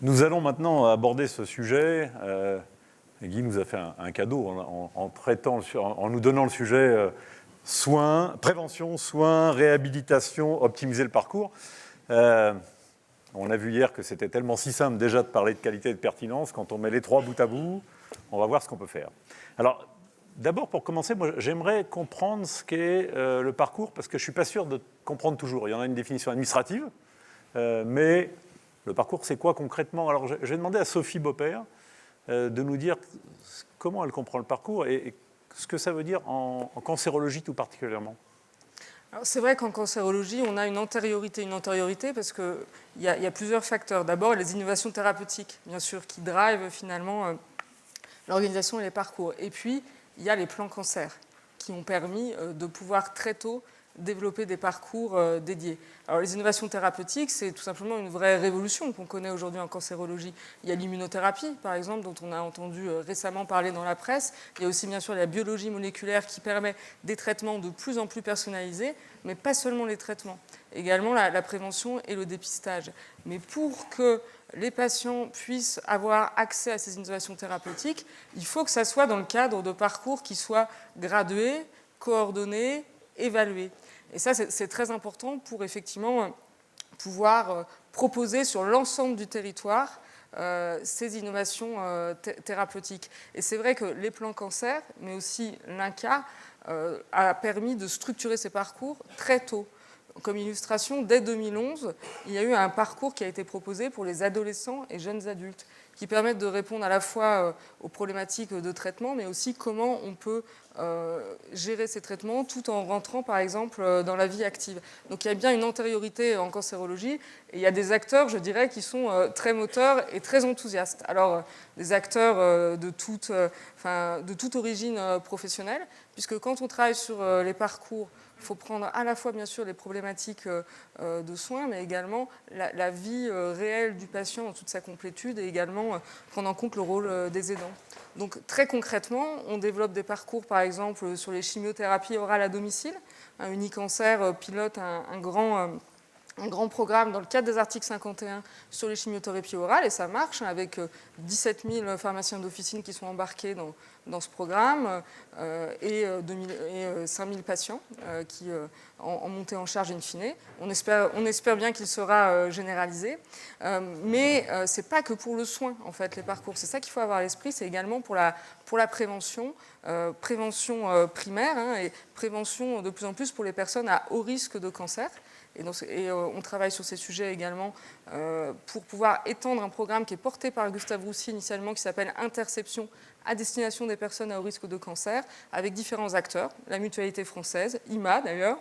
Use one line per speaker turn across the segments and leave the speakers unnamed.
Nous allons maintenant aborder ce sujet. Guy nous a fait un cadeau en nous donnant le sujet soins, prévention, soins, réhabilitation, optimiser le parcours. On a vu hier que c'était tellement si simple déjà de parler de qualité et de pertinence. Quand on met les trois bout à bout, on va voir ce qu'on peut faire. Alors, d'abord, pour commencer, moi, j'aimerais comprendre ce qu'est le parcours, parce que je ne suis pas sûr de comprendre toujours. Il y en a une définition administrative, mais le parcours, c'est quoi concrètement? Alors, je vais demander à Sophie Beaupère de nous dire comment elle comprend le parcours et ce que ça veut dire en cancérologie tout particulièrement.
C'est vrai qu'en cancérologie, on a une antériorité parce qu'il y a plusieurs facteurs. D'abord, les innovations thérapeutiques, bien sûr, qui drivent finalement l'organisation et les parcours. Et puis, il y a les plans cancer qui ont permis de pouvoir très tôt développer des parcours dédiés. Alors les innovations thérapeutiques, c'est tout simplement une vraie révolution qu'on connaît aujourd'hui en cancérologie. Il y a l'immunothérapie, par exemple, dont on a entendu récemment parler dans la presse. Il y a aussi bien sûr la biologie moléculaire qui permet des traitements de plus en plus personnalisés, mais pas seulement les traitements. Également la prévention et le dépistage. Mais pour que les patients puissent avoir accès à ces innovations thérapeutiques, il faut que ça soit dans le cadre de parcours qui soient gradués, coordonnés, évalués. Et ça, c'est très important pour effectivement pouvoir proposer sur l'ensemble du territoire ces innovations thérapeutiques. Et c'est vrai que les plans cancer, mais aussi l'INCa, a permis de structurer ces parcours très tôt. Comme illustration, dès 2011, il y a eu un parcours qui a été proposé pour les adolescents et jeunes adultes, qui permettent de répondre à la fois aux problématiques de traitement, mais aussi comment on peut gérer ces traitements tout en rentrant, par exemple, dans la vie active. Donc il y a bien une antériorité en cancérologie, et il y a des acteurs, je dirais, qui sont très moteurs et très enthousiastes. Alors, des acteurs de toute origine professionnelle, puisque quand on travaille sur les parcours, il faut prendre à la fois, bien sûr, les problématiques de soins, mais également la vie réelle du patient dans toute sa complétude et également prendre en compte le rôle des aidants. Donc, très concrètement, on développe des parcours, par exemple, sur les chimiothérapies orales à domicile. Unicancer pilote un grand programme dans le cadre des articles 51 sur les chimiothérapies orales, et ça marche avec 17 000 pharmaciens d'officine qui sont embarqués dans ce programme et 5 000 patients qui en monté en charge in fine. On espère bien qu'il sera généralisé. Mais ce n'est pas que pour le soin, en fait, les parcours. C'est ça qu'il faut avoir à l'esprit, c'est également pour la prévention, prévention primaire et prévention de plus en plus pour les personnes à haut risque de cancer. Et on travaille sur ces sujets également pour pouvoir étendre un programme qui est porté par Gustave Roussy initialement, qui s'appelle Interception à destination des personnes à haut risque de cancer, avec différents acteurs, la Mutualité française, IMA d'ailleurs,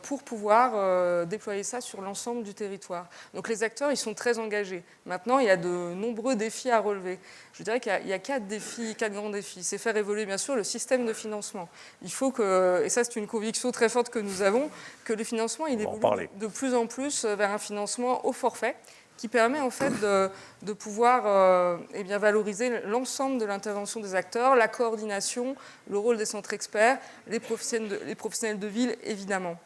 pour pouvoir déployer ça sur l'ensemble du territoire. Donc les acteurs, ils sont très engagés. Maintenant, il y a de nombreux défis à relever. Je dirais qu'il y a quatre grands défis. C'est faire évoluer, bien sûr, le système de financement. Il faut que, et ça c'est une conviction très forte que nous avons, que le financement, il évolue de plus en plus vers un financement au forfait, qui permet en fait de pouvoir valoriser l'ensemble de l'intervention des acteurs, la coordination, le rôle des centres experts, les professionnels de ville, évidemment.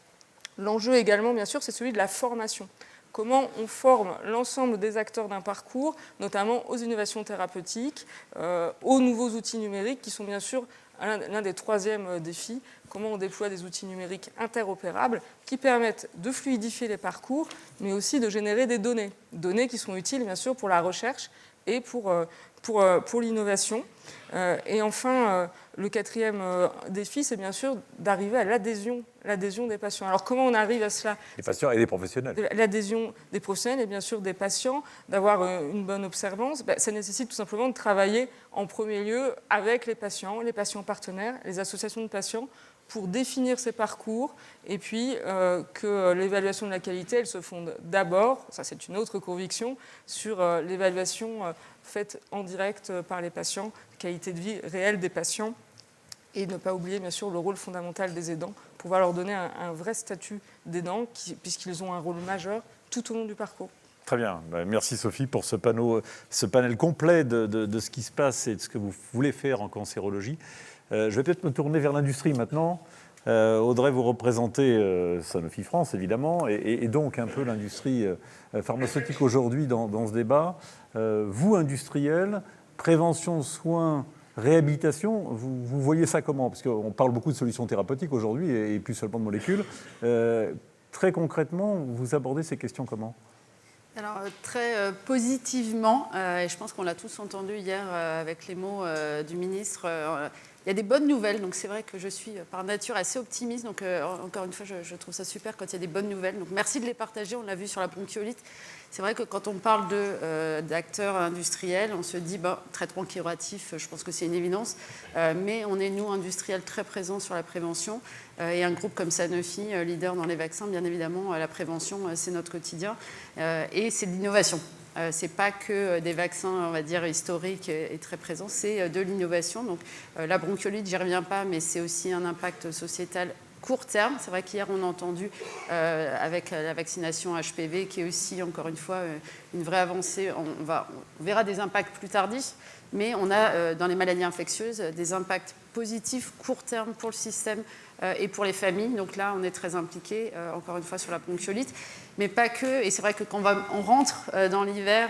L'enjeu également, bien sûr, c'est celui de la formation. Comment on forme l'ensemble des acteurs d'un parcours, notamment aux innovations thérapeutiques, aux nouveaux outils numériques, qui sont bien sûr l'un des troisièmes défis. Comment on déploie des outils numériques interopérables qui permettent de fluidifier les parcours, mais aussi de générer des données. Données qui sont utiles, bien sûr, pour la recherche et pour l'innovation. Et enfin, le quatrième défi, c'est bien sûr d'arriver à l'adhésion des patients. Alors, comment on arrive à cela?
Les patients et les professionnels.
L'adhésion des professionnels et bien sûr des patients, d'avoir une bonne observance. Ça nécessite tout simplement de travailler en premier lieu avec les patients partenaires, les associations de patients, pour définir ces parcours, et puis que l'évaluation de la qualité, elle se fonde d'abord, ça c'est une autre conviction, sur l'évaluation faite en direct par les patients, qualité de vie réelle des patients, et ne pas oublier bien sûr le rôle fondamental des aidants, pour pouvoir leur donner un vrai statut d'aidant, puisqu'ils ont un rôle majeur tout au long du parcours.
Très bien. Merci Sophie pour ce panel complet de ce qui se passe et de ce que vous voulez faire en cancérologie. Je vais peut-être me tourner vers l'industrie maintenant. Audrey, vous représentez Sanofi France, évidemment, et donc un peu l'industrie pharmaceutique aujourd'hui dans ce débat. Vous, industriels, prévention, soins, réhabilitation, vous voyez ça comment? Parce qu'on parle beaucoup de solutions thérapeutiques aujourd'hui et plus seulement de molécules. Très concrètement, vous abordez ces questions comment?
Alors, très positivement, et je pense qu'on l'a tous entendu hier avec les mots du ministre, il y a des bonnes nouvelles. Donc c'est vrai que je suis par nature assez optimiste. Donc encore une fois, je trouve ça super quand il y a des bonnes nouvelles. Donc merci de les partager. On l'a vu sur la bronchiolite. C'est vrai que quand on parle d'acteurs industriels, on se dit, traitement curatif, je pense que c'est une évidence. Mais on est, nous, industriels, très présents sur la prévention. Et un groupe comme Sanofi, leader dans les vaccins, bien évidemment, la prévention, c'est notre quotidien. Et c'est de l'innovation. Ce n'est pas que des vaccins, on va dire, historiques et très présents, c'est de l'innovation. Donc la bronchiolite, j'y reviens pas, mais c'est aussi un impact sociétal court terme. C'est vrai qu'hier, on a entendu avec la vaccination HPV, qui est aussi, encore une fois, une vraie avancée. On verra des impacts plus tardifs, mais on a, dans les maladies infectieuses, des impacts positifs court terme pour le système et pour les familles. Donc là, on est très impliqués, encore une fois, sur la bronchiolite. Mais pas que. Et c'est vrai que quand on rentre dans l'hiver,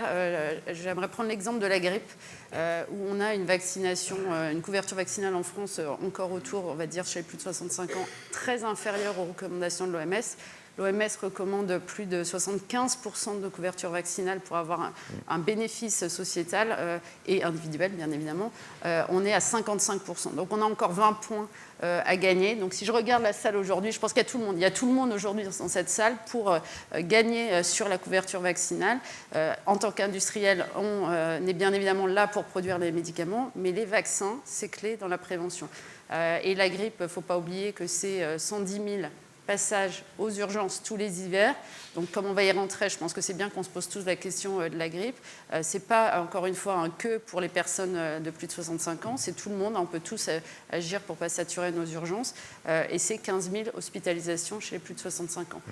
j'aimerais prendre l'exemple de la grippe, où on a une vaccination, une couverture vaccinale en France encore autour, on va dire, chez les plus de 65 ans, très inférieure aux recommandations de l'OMS. L'OMS recommande plus de 75% de couverture vaccinale pour avoir un bénéfice sociétal et individuel, bien évidemment. On est à 55%. Donc on a encore 20 points à gagner. Donc si je regarde la salle aujourd'hui, je pense qu'il y a tout le monde. Il y a tout le monde aujourd'hui dans cette salle pour gagner sur la couverture vaccinale. En tant qu'industriel, on est bien évidemment là pour produire les médicaments, mais les vaccins, c'est clé dans la prévention. Et la grippe, il ne faut pas oublier que c'est 110 000 passage aux urgences tous les hivers. Donc, comme on va y rentrer, je pense que c'est bien qu'on se pose tous la question de la grippe. Ce n'est pas, encore une fois, un que pour les personnes de plus de 65 ans. C'est tout le monde. On peut tous agir pour ne pas saturer nos urgences. Et c'est 15 000 hospitalisations chez les plus de 65 ans.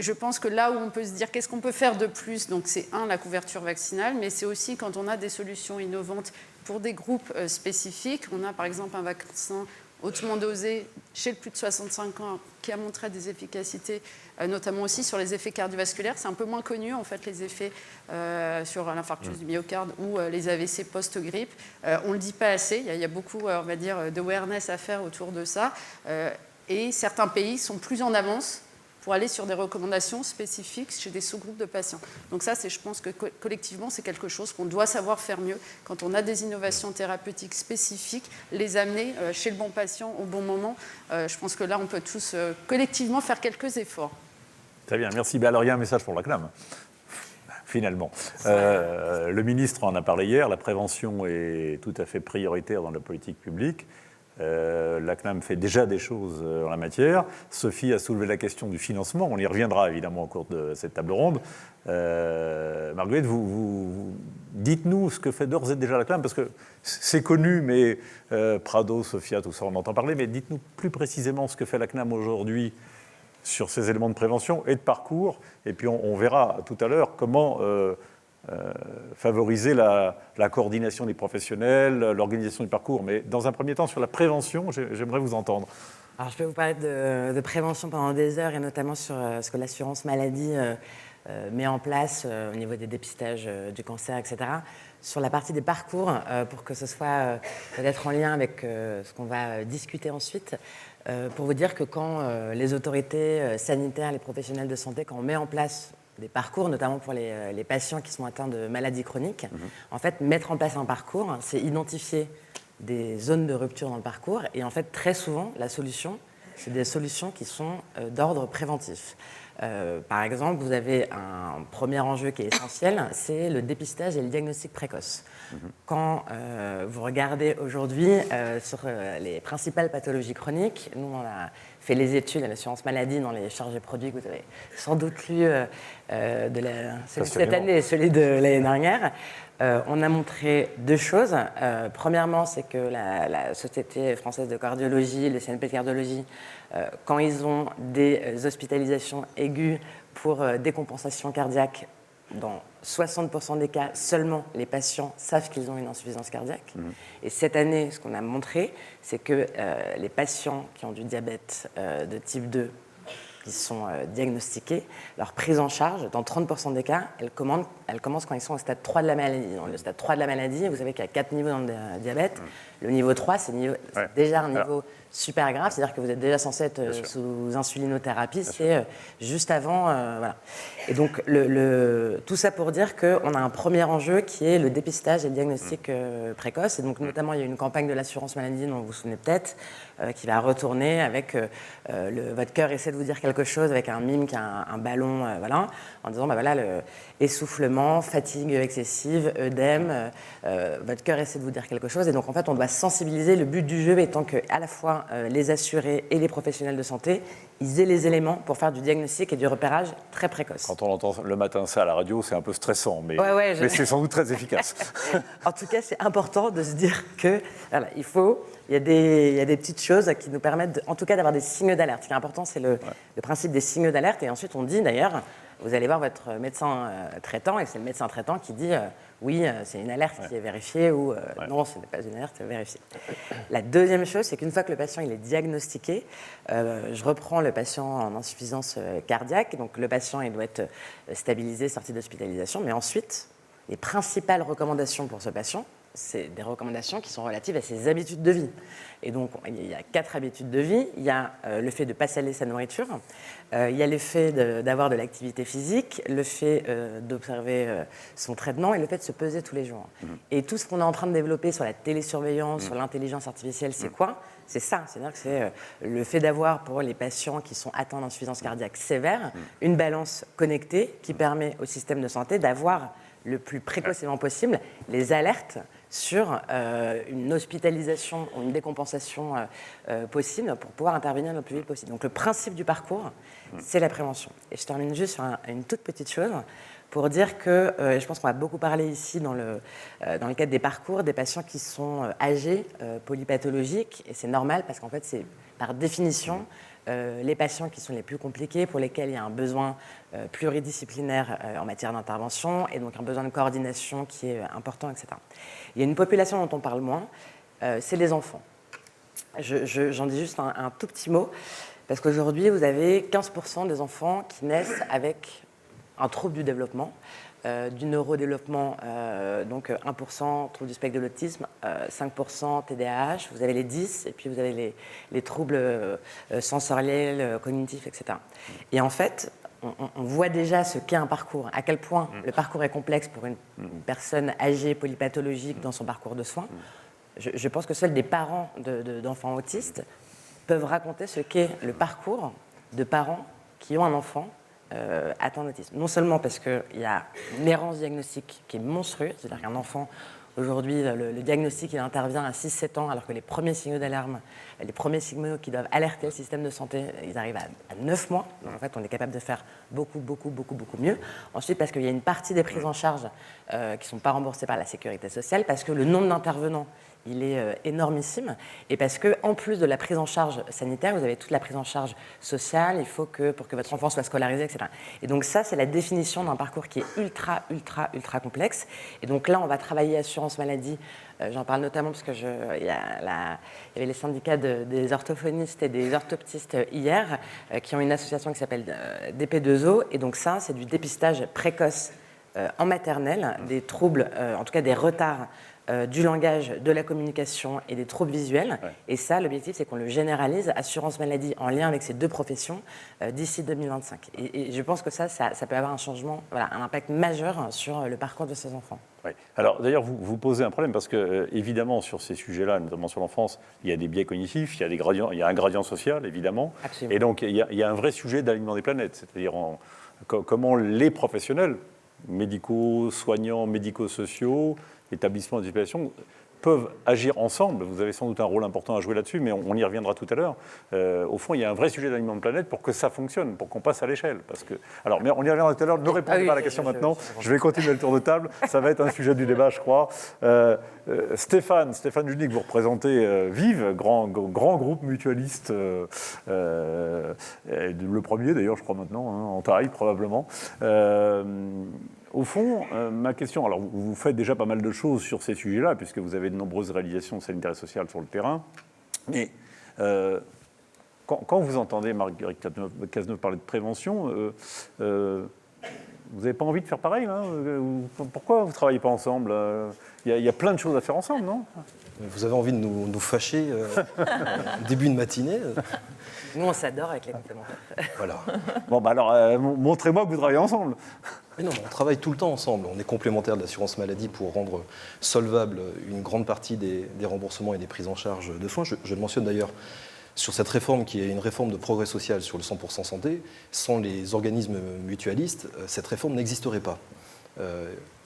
Je pense que là où on peut se dire qu'est-ce qu'on peut faire de plus, donc c'est la couverture vaccinale, mais c'est aussi quand on a des solutions innovantes pour des groupes spécifiques. On a, par exemple, un vaccin hautement dosé chez le plus de 65 ans qui a montré des efficacités, notamment aussi sur les effets cardiovasculaires. C'est un peu moins connu, en fait, les effets sur l'infarctus du myocarde ou les AVC post-grippe. On ne le dit pas assez. Il y a beaucoup, on va dire, d'awareness à faire autour de ça. Et certains pays sont plus en avance pour aller sur des recommandations spécifiques chez des sous-groupes de patients. Donc ça, je pense que collectivement, c'est quelque chose qu'on doit savoir faire mieux. Quand on a des innovations thérapeutiques spécifiques, les amener chez le bon patient au bon moment. Je pense que là, on peut tous collectivement faire quelques efforts.
Très bien, merci. Alors, il y a un message pour la CNAM, finalement. Le ministre en a parlé hier, la prévention est tout à fait prioritaire dans la politique publique. La CNAM fait déjà des choses en la matière. Sophie a soulevé la question du financement. On y reviendra évidemment au cours de cette table ronde. Marguerite, vous dites-nous ce que fait d'ores et déjà la CNAM, parce que c'est connu, mais Prado, Sophia, tout ça, on entend parler, mais dites-nous plus précisément ce que fait la CNAM aujourd'hui sur ces éléments de prévention et de parcours. Et puis on verra tout à l'heure comment favoriser la coordination des professionnels, l'organisation du parcours. Mais dans un premier temps, sur la prévention, j'aimerais vous entendre.
Alors, je peux vous parler de prévention pendant des heures, et notamment sur ce que l'assurance maladie met en place au niveau des dépistages du cancer, etc. Sur la partie des parcours, pour que ce soit peut-être en lien avec ce qu'on va discuter ensuite, pour vous dire que quand les autorités sanitaires, les professionnels de santé, quand on met en place des parcours, notamment pour les patients qui sont atteints de maladies chroniques. En fait, mettre en place un parcours, c'est identifier des zones de rupture dans le parcours. Et en fait, très souvent, la solution, c'est des solutions qui sont d'ordre préventif. Par exemple, vous avez un premier enjeu qui est essentiel, c'est le dépistage et le diagnostic précoce. Quand vous regardez aujourd'hui sur les principales pathologies chroniques, nous, on a fait les études à l'assurance maladie dans les chargés produits que vous avez sans doute lu celui de cette année et celui de l'année dernière. On a montré deux choses. Premièrement, c'est que la Société française de cardiologie, le CNP de cardiologie, quand ils ont des hospitalisations aiguës pour décompensation cardiaque, dans 60% des cas, seulement les patients savent qu'ils ont une insuffisance cardiaque. Et cette année, ce qu'on a montré, c'est que les patients qui ont du diabète de type 2, qui sont diagnostiqués, leur prise en charge, dans 30% des cas, elle commence quand ils sont au stade 3 de la maladie. Dans le stade 3 de la maladie, vous savez qu'il y a 4 niveaux dans le diabète. Le niveau 3, c'est déjà un niveau super grave, c'est-à-dire que vous êtes déjà censé être sous insulinothérapie, c'est juste avant. Voilà. Et donc, tout ça pour dire qu'on a un premier enjeu qui est le dépistage et le diagnostic précoce. Et donc, notamment, il y a une campagne de l'assurance maladie, dont vous vous souvenez peut-être, qui va retourner avec votre cœur essaie de vous dire quelque chose, avec un mime qui a un ballon, voilà, en disant, voilà, essoufflement, fatigue excessive, œdème, votre cœur essaie de vous dire quelque chose. Et donc, en fait, on doit sensibiliser. Le but du jeu étant que, à la fois, les assurés et les professionnels de santé, ils aient les éléments pour faire du diagnostic et du repérage très précoce.
Quand on entend le matin ça à la radio, c'est un peu stressant, mais c'est sans doute très efficace.
En tout cas, c'est important de se dire que voilà, il y a des petites choses qui nous permettent, en tout cas, d'avoir des signaux d'alerte. Ce qui est important, c'est le principe des signaux d'alerte. Et ensuite, on dit d'ailleurs, vous allez voir votre médecin traitant, et c'est le médecin traitant qui dit oui, c'est une alerte qui est vérifiée, ou non, ce n'est pas une alerte vérifiée. La deuxième chose, c'est qu'une fois que le patient il est diagnostiqué, je reprends le patient en insuffisance cardiaque. Donc le patient il doit être stabilisé, sorti d'hospitalisation. Mais ensuite, les principales recommandations pour ce patient, c'est des recommandations qui sont relatives à ses habitudes de vie. Et donc, il y a 4 habitudes de vie. Il y a le fait de ne pas saler sa nourriture. Il y a le fait d'avoir de l'activité physique, le fait d'observer son traitement et le fait de se peser tous les jours. Et tout ce qu'on est en train de développer sur la télésurveillance, sur l'intelligence artificielle, c'est quoi ? C'est ça. C'est-à-dire que c'est le fait d'avoir, pour les patients qui sont atteints d'insuffisance cardiaque sévère, une balance connectée qui permet au système de santé d'avoir le plus précocement possible les alertes sur une hospitalisation ou une décompensation possible pour pouvoir intervenir le plus vite possible. Donc le principe du parcours, c'est la prévention. Et je termine juste sur une toute petite chose pour dire que je pense qu'on va beaucoup parler ici dans le cadre des parcours des patients qui sont âgés, polypathologiques, et c'est normal parce qu'en fait c'est par définition les patients qui sont les plus compliqués, pour lesquels il y a un besoin pluridisciplinaire en matière d'intervention et donc un besoin de coordination qui est important, etc. Il y a une population dont on parle moins, c'est les enfants. J'en dis juste un tout petit mot, parce qu'aujourd'hui, vous avez 15% des enfants qui naissent avec un trouble du développement, du neurodéveloppement, donc 1% trouble du spectre de l'autisme, 5% TDAH, vous avez les 10, et puis vous avez les troubles sensoriels, cognitifs, etc. Et en fait, on voit déjà ce qu'est un parcours, à quel point le parcours est complexe pour une personne âgée, polypathologique dans son parcours de soins. Je pense que seuls des parents d'enfants autistes peuvent raconter ce qu'est le parcours de parents qui ont un enfant atteint d'autisme. Non seulement parce qu'il y a une errance diagnostique qui est monstrueuse, c'est-à-dire qu'un enfant, aujourd'hui, le diagnostic il intervient à 6-7 ans, alors que les premiers signaux d'alarme, les premiers signaux qui doivent alerter le système de santé, ils arrivent à 9 mois. Donc en fait, on est capable de faire beaucoup mieux. Ensuite, parce qu'il y a une partie des prises en charge qui ne sont pas remboursées par la sécurité sociale, parce que le nombre d'intervenants il est énormissime, et parce qu'en plus de la prise en charge sanitaire, vous avez toute la prise en charge sociale, il faut que, pour que votre enfant soit scolarisé, etc. Et donc ça, c'est la définition d'un parcours qui est ultra complexe. Et donc là, on va travailler assurance maladie, j'en parle notamment parce que il y avait les syndicats des orthophonistes et des orthoptistes hier, qui ont une association qui s'appelle DP2O, et donc ça, c'est du dépistage précoce en maternelle, des troubles, en tout cas des retards du langage, de la communication et des troubles visuels. Ouais. Et ça, l'objectif, c'est qu'on le généralise, assurance maladie en lien avec ces deux professions, d'ici 2025. Et je pense que ça peut avoir un changement, voilà, un impact majeur sur le parcours de ces enfants.
Oui. Alors, d'ailleurs, vous posez un problème parce que, évidemment, sur ces sujets-là, notamment sur l'enfance, il y a des biais cognitifs, il y a des gradients, il y a un gradient social, évidemment. Absolument. Et donc, il y a un vrai sujet d'alignement des planètes, c'est-à-dire comment les professionnels, médicaux, soignants, médico-sociaux, établissements d'éducation peuvent agir ensemble. Vous avez sans doute un rôle important à jouer là-dessus, mais on y reviendra tout à l'heure. Au fond, il y a un vrai sujet d'alignement de planète pour que ça fonctionne, pour qu'on passe à l'échelle. Alors, mais on y reviendra tout à l'heure. Ne répondez pas à la question maintenant. Je vais continuer le tour de table. Ça va être un sujet du débat, je crois. Stéphane Junique, vous représentez Vive, grand groupe mutualiste, le premier d'ailleurs, je crois maintenant, en taille probablement. au fond, ma question, alors vous faites déjà pas mal de choses sur ces sujets-là, puisque vous avez de nombreuses réalisations sanitaires et sociales sur le terrain, mais quand vous entendez Marguerite Cazeneuve parler de prévention, vous n'avez pas envie de faire pareil, là? Pourquoi vous ne travaillez pas ensemble? Il y a plein de choses à faire ensemble, non?
Vous avez envie de nous fâcher début de matinée?
Nous, on s'adore avec les complémentaires.
Voilà.
Bon, bah alors, montrez-moi que vous travaillez ensemble.
Mais non, on travaille tout le temps ensemble. On est complémentaires de l'assurance maladie pour rendre solvable une grande partie des remboursements et des prises en charge de soins. Je le mentionne d'ailleurs sur cette réforme qui est une réforme de progrès social sur le 100% santé. Sans les organismes mutualistes, cette réforme n'existerait pas.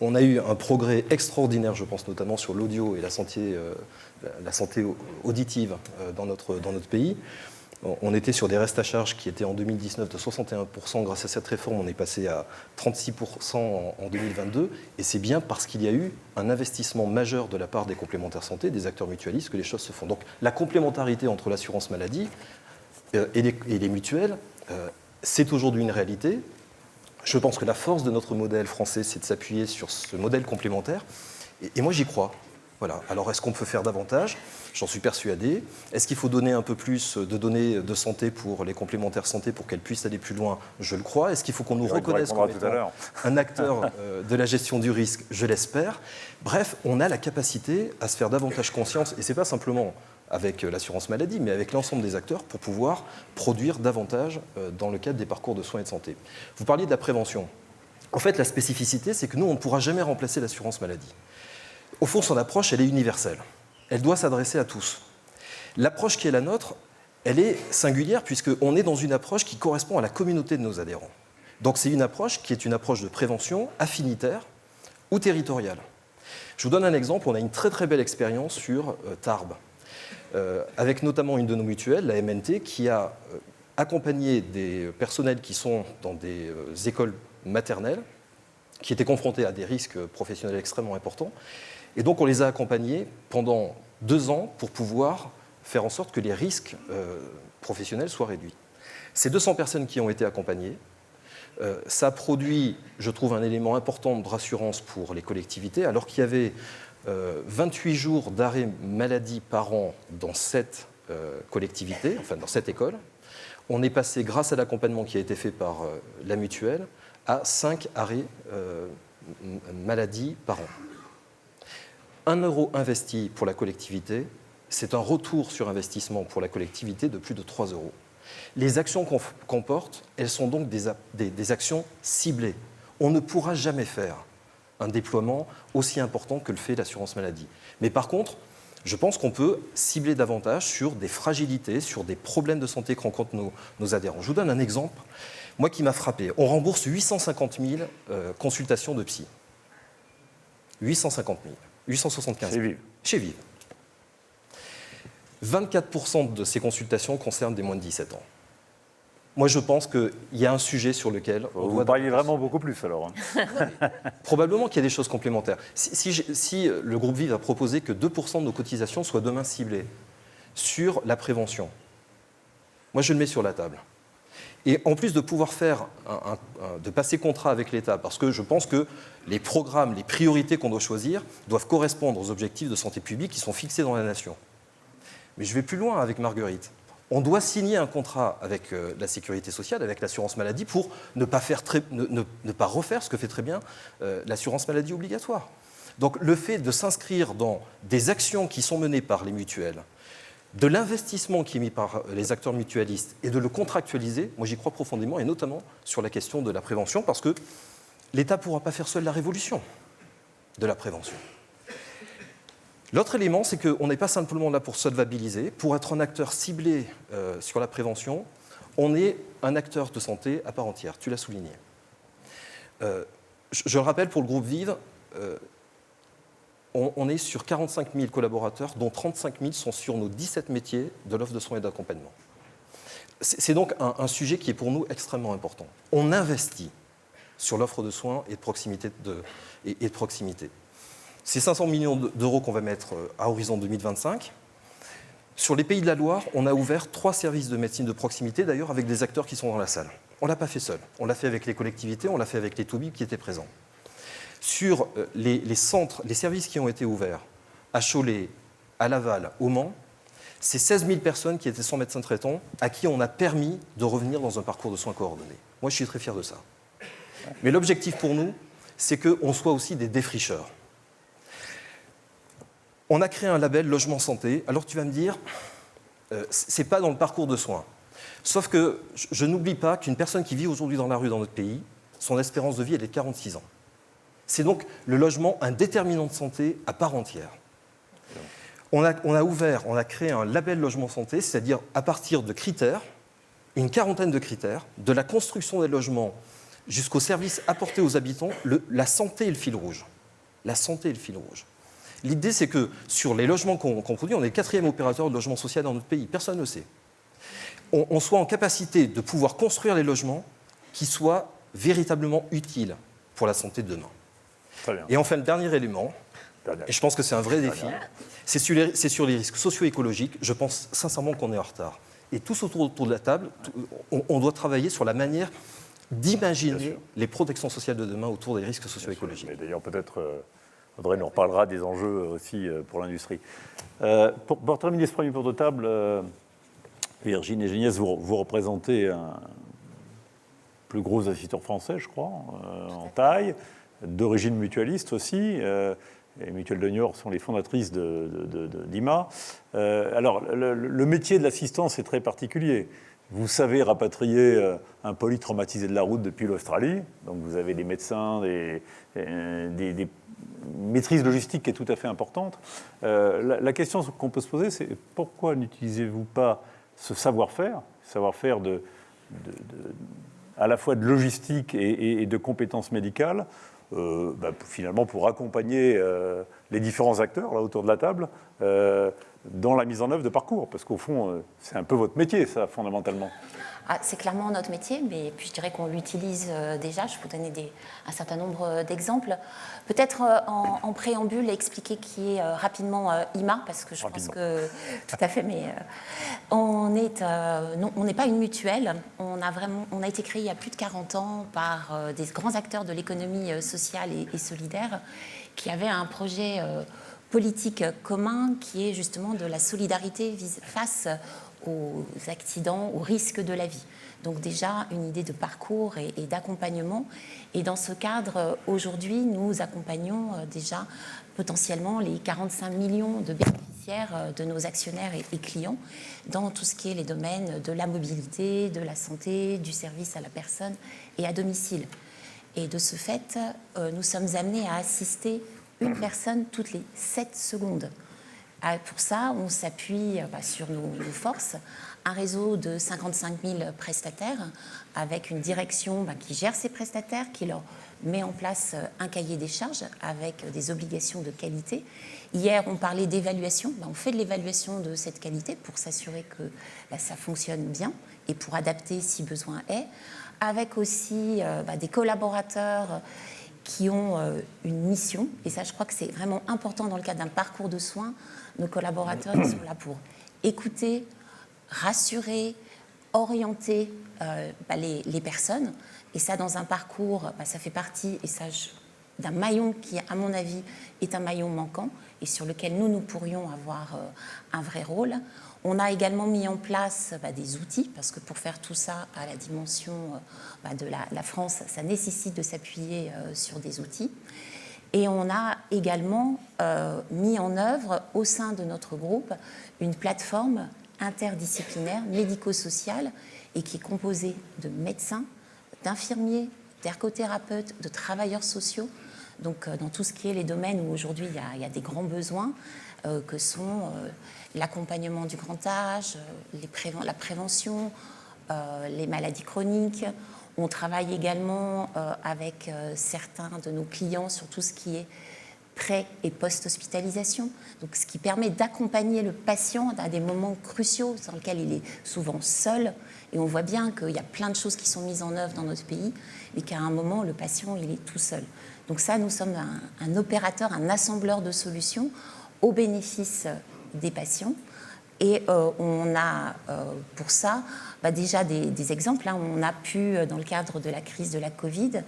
On a eu un progrès extraordinaire, je pense notamment sur l'audio et la santé auditive dans notre pays. On était sur des restes à charge qui étaient en 2019 de 61%. Grâce à cette réforme, on est passé à 36% en 2022. Et c'est bien parce qu'il y a eu un investissement majeur de la part des complémentaires santé, des acteurs mutualistes, que les choses se font. Donc la complémentarité entre l'assurance maladie et les mutuelles, c'est aujourd'hui une réalité. Je pense que la force de notre modèle français, c'est de s'appuyer sur ce modèle complémentaire. Et moi, j'y crois. Voilà. Alors, est-ce qu'on peut faire davantage? J'en suis persuadé. Est-ce qu'il faut donner un peu plus de données de santé pour les complémentaires santé pour qu'elles puissent aller plus loin? Je le crois. Est-ce qu'il faut qu'on nous reconnaisse comme étant un acteur de la gestion du risque? Je l'espère. Bref, on a la capacité à se faire davantage confiance. Et ce n'est pas simplement avec l'assurance maladie, mais avec l'ensemble des acteurs pour pouvoir produire davantage dans le cadre des parcours de soins et de santé. Vous parliez de la prévention. En fait, la spécificité, c'est que nous, on ne pourra jamais remplacer l'assurance maladie. Au fond, son approche, elle est universelle. Elle doit s'adresser à tous. L'approche qui est la nôtre, elle est singulière puisqu'on est dans une approche qui correspond à la communauté de nos adhérents. Donc c'est une approche qui est une approche de prévention affinitaire ou territoriale. Je vous donne un exemple, on a une très très belle expérience sur Tarbes, avec notamment une de nos mutuelles, la MNT, qui a accompagné des personnels qui sont dans des écoles maternelles, qui étaient confrontés à des risques professionnels extrêmement importants. Et donc on les a accompagnés pendant 2 ans pour pouvoir faire en sorte que les risques professionnels soient réduits. Ces 200 personnes qui ont été accompagnées, ça a produit, je trouve, un élément important de rassurance pour les collectivités, alors qu'il y avait 28 jours d'arrêt maladie par an dans cette collectivité, enfin dans cette école. On est passé, grâce à l'accompagnement qui a été fait par la mutuelle, à 5 arrêts maladie par an. 1 euro investi pour la collectivité, c'est un retour sur investissement pour la collectivité de plus de 3 euros. Les actions qu'on porte, elles sont donc des actions ciblées. On ne pourra jamais faire un déploiement aussi important que le fait l'assurance maladie. Mais par contre, je pense qu'on peut cibler davantage sur des fragilités, sur des problèmes de santé que rencontrent nos adhérents. Je vous donne un exemple, moi qui m'a frappé. On rembourse 850 000 consultations de psy. 850 000. 875 000. Chez Vive. 24% de ces consultations concernent des moins de 17 ans. Moi, je pense qu'il y a un sujet sur lequel on
Vous parliez vraiment beaucoup plus, alors.
Probablement qu'il y a des choses complémentaires. Si le groupe Vive a proposé que 2% de nos cotisations soient demain ciblées sur la prévention, moi, je le mets sur la table. Et en plus de pouvoir faire de passer contrat avec l'État, parce que je pense que les programmes, les priorités qu'on doit choisir doivent correspondre aux objectifs de santé publique qui sont fixés dans la nation. Mais je vais plus loin avec Marguerite. On doit signer un contrat avec la sécurité sociale, avec l'assurance maladie, pour ne pas refaire ce que fait très bien l'assurance maladie obligatoire. Donc le fait de s'inscrire dans des actions qui sont menées par les mutuelles, de l'investissement qui est mis par les acteurs mutualistes et de le contractualiser, moi j'y crois profondément, et notamment sur la question de la prévention, parce que l'État ne pourra pas faire seul la révolution de la prévention. L'autre élément, c'est qu'on n'est pas simplement là pour solvabiliser, pour être un acteur ciblé sur la prévention, on est un acteur de santé à part entière, tu l'as souligné. Je le rappelle, pour le groupe Vive, on est sur 45 000 collaborateurs, dont 35 000 sont sur nos 17 métiers de l'offre de soins et d'accompagnement. C'est donc un sujet qui est pour nous extrêmement important. On investit sur l'offre de soins et de proximité. C'est 500 millions d'euros qu'on va mettre à horizon 2025. Sur les Pays de la Loire, on a ouvert 3 services de médecine de proximité, d'ailleurs avec des acteurs qui sont dans la salle. On ne l'a pas fait seul. On l'a fait avec les collectivités, on l'a fait avec les Toubib qui étaient présents. Sur les centres, les services qui ont été ouverts à Cholet, à Laval, au Mans, c'est 16 000 personnes qui étaient sans médecin traitant à qui on a permis de revenir dans un parcours de soins coordonnés. Moi, je suis très fier de ça. Mais l'objectif pour nous, c'est qu'on soit aussi des défricheurs. On a créé un label logement santé. Alors tu vas me dire, c'est pas dans le parcours de soins. Sauf que je n'oublie pas qu'une personne qui vit aujourd'hui dans la rue dans notre pays, son espérance de vie, elle est de 46 ans. C'est donc le logement un déterminant de santé à part entière. On a créé un label logement santé, c'est-à-dire à partir de critères, une quarantaine de critères, de la construction des logements jusqu'aux services apportés aux habitants, la santé est le fil rouge. La santé est le fil rouge. L'idée, c'est que sur les logements qu'on produit, on est le 4e opérateur de logement social dans notre pays. Personne ne le sait. On soit en capacité de pouvoir construire les logements qui soient véritablement utiles pour la santé de demain.
Très bien.
Et enfin, le dernier élément, et je pense que c'est un vrai défi, c'est sur les risques socio-écologiques. Je pense sincèrement qu'on est en retard. Et tous autour de la table, on doit travailler sur la manière d'imaginer les protections sociales de demain autour des risques socio-écologiques.
Mais d'ailleurs, peut-être, Audrey nous reparlera des enjeux aussi pour l'industrie. Pour terminer ce premier tour de table, Virginie et Géniès, vous représentez un plus gros instituteur français, je crois, en taille, d'origine mutualiste aussi. Les Mutuelles de Niort sont les fondatrices d'IMA. Alors, le métier de l'assistance est très particulier. Vous savez rapatrier un poli traumatisé de la route depuis l'Australie. Donc, vous avez des médecins, des maîtrises logistiques qui est tout à fait importante. La question qu'on peut se poser, c'est pourquoi n'utilisez-vous pas ce savoir-faire à la fois de logistique et de compétences médicales, finalement pour accompagner les différents acteurs là autour de la table dans la mise en œuvre de parcours, parce qu'au fond, c'est un peu votre métier, ça, fondamentalement.
C'est clairement notre métier, mais puis je dirais qu'on l'utilise déjà. Je peux donner un certain nombre d'exemples. Peut-être en préambule, expliquer qui est rapidement IMA, parce que je pense que... Tout à fait, mais on n'est pas une mutuelle. On a été créé il y a plus de 40 ans par des grands acteurs de l'économie sociale et solidaire qui avaient un projet politique commun qui est justement de la solidarité face aux accidents, aux risques de la vie. Donc déjà, une idée de parcours et d'accompagnement. Et dans ce cadre, aujourd'hui, nous accompagnons déjà potentiellement les 45 millions de bénéficiaires de nos actionnaires et clients dans tout ce qui est les domaines de la mobilité, de la santé, du service à la personne et à domicile. Et de ce fait, nous sommes amenés à assister une personne toutes les 7 secondes. Pour ça, on s'appuie sur nos forces, un réseau de 55 000 prestataires avec une direction qui gère ces prestataires, qui leur met en place un cahier des charges avec des obligations de qualité. Hier, on parlait d'évaluation. On fait de l'évaluation de cette qualité pour s'assurer que ça fonctionne bien et pour adapter si besoin est, avec aussi des collaborateurs qui ont une mission, et ça je crois que c'est vraiment important dans le cadre d'un parcours de soins. Nos collaborateurs ils sont là pour écouter, rassurer, orienter les personnes, et ça dans un parcours, ça fait partie d'un maillon qui, à mon avis, est un maillon manquant et sur lequel nous pourrions avoir un vrai rôle. On a également mis en place des outils, parce que pour faire tout ça à la dimension de la France, ça nécessite de s'appuyer sur des outils. Et on a également mis en œuvre au sein de notre groupe une plateforme interdisciplinaire, médico-sociale, et qui est composée de médecins, d'infirmiers, d'ergothérapeutes, de travailleurs sociaux, donc dans tout ce qui est les domaines où aujourd'hui il y a des grands besoins, que sont l'accompagnement du grand âge, la prévention, les maladies chroniques. On travaille également avec certains de nos clients sur tout ce qui est pré- et post-hospitalisation, donc ce qui permet d'accompagner le patient à des moments cruciaux dans lesquels il est souvent seul. Et on voit bien qu'il y a plein de choses qui sont mises en œuvre dans notre pays, mais qu'à un moment, le patient, il est tout seul. Donc ça, nous sommes un opérateur, un assembleur de solutions au bénéfice des patients Et on a pour ça déjà des exemples. On a pu, dans le cadre de la crise de la Covid,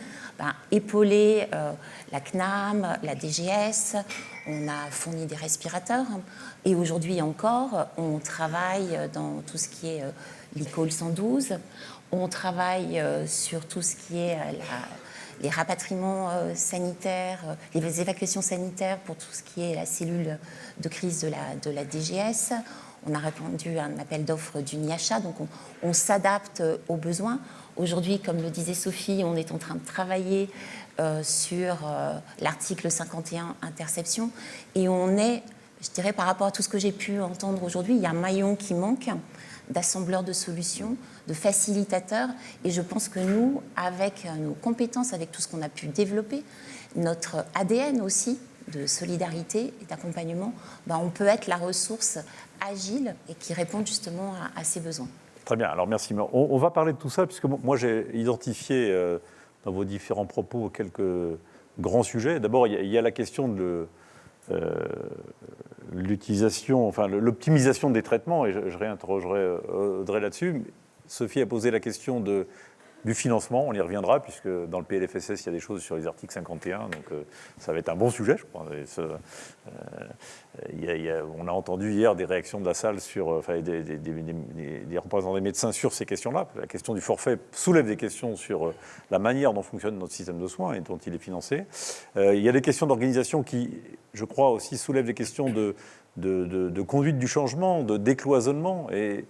épauler la CNAM, la DGS, on a fourni des respirateurs. Et aujourd'hui encore, on travaille dans tout ce qui est l'ICOL 112, on travaille sur tout ce qui est les rapatriements sanitaires, les évacuations sanitaires pour tout ce qui est la cellule de crise de la DGS. On a répondu à un appel d'offres du NIACHA, donc on s'adapte aux besoins. Aujourd'hui, comme le disait Sophie, on est en train de travailler sur l'article 51 interception, et on est, je dirais, par rapport à tout ce que j'ai pu entendre aujourd'hui, il y a un maillon qui manque d'assembleurs de solutions, de facilitateurs, et je pense que nous, avec nos compétences, avec tout ce qu'on a pu développer, notre ADN aussi de solidarité et d'accompagnement, on peut être la ressource agile et qui répond justement à ces besoins.
Très bien, alors merci. On va parler de tout ça, puisque moi j'ai identifié dans vos différents propos quelques grands sujets. D'abord, il y a la question de l'utilisation, enfin l'optimisation des traitements, et je réinterrogerai Audrey là-dessus. Sophie a posé la question du financement, on y reviendra, puisque dans le PLFSS, il y a des choses sur les articles 51, donc ça va être un bon sujet, je crois. On a entendu hier des réactions de la salle sur, des représentants des médecins sur ces questions-là. La question du forfait soulève des questions sur la manière dont fonctionne notre système de soins et dont il est financé. Il y a des questions d'organisation qui, je crois, aussi soulèvent des questions de conduite du changement, de décloisonnement, et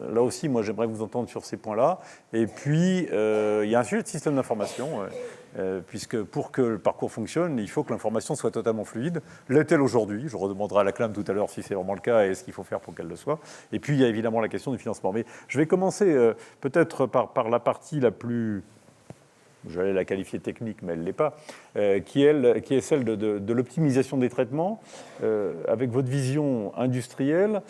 là aussi, moi, j'aimerais vous entendre sur ces points-là. Et puis, il y a un sujet de système d'information, puisque pour que le parcours fonctionne, il faut que l'information soit totalement fluide. L'est-elle aujourd'hui? Je redemanderai à la CNAM tout à l'heure si c'est vraiment le cas et ce qu'il faut faire pour qu'elle le soit. Et puis, il y a évidemment la question du financement. Mais je vais commencer peut-être par la partie la plus... J'allais la qualifier technique, mais elle ne l'est pas, qui est celle de l'optimisation des traitements, avec votre vision industrielle.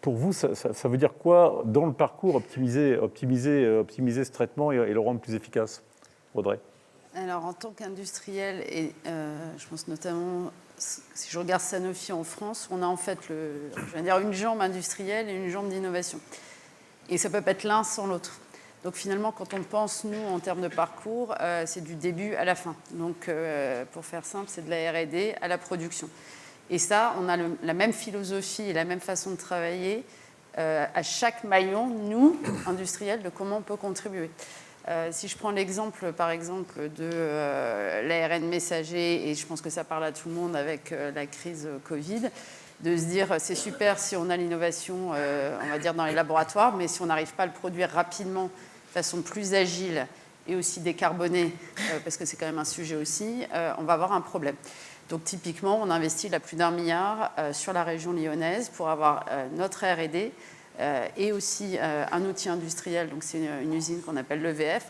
Pour vous, ça veut dire quoi dans le parcours optimiser ce traitement et le rendre plus efficace? Audrey?
Alors, en tant qu'industriel, et je pense notamment, si je regarde Sanofi en France, on a en fait une jambe industrielle et une jambe d'innovation. Et ça ne peut pas être l'un sans l'autre. Donc finalement, quand on pense, nous, en termes de parcours, c'est du début à la fin. Donc, pour faire simple, c'est de la R&D à la production. Et ça, on a la même philosophie et la même façon de travailler à chaque maillon, nous, industriels, de comment on peut contribuer. Si je prends l'exemple, par exemple, de l'ARN messager, et je pense que ça parle à tout le monde avec la crise Covid, de se dire c'est super si on a l'innovation, on va dire, dans les laboratoires, mais si on n'arrive pas à le produire rapidement, de façon plus agile et aussi décarbonée, parce que c'est quand même un sujet aussi, on va avoir un problème. Donc typiquement, on investit plus d'1 milliard sur la région lyonnaise pour avoir notre R&D et aussi un outil industriel. Donc c'est une usine qu'on appelle l'EVF.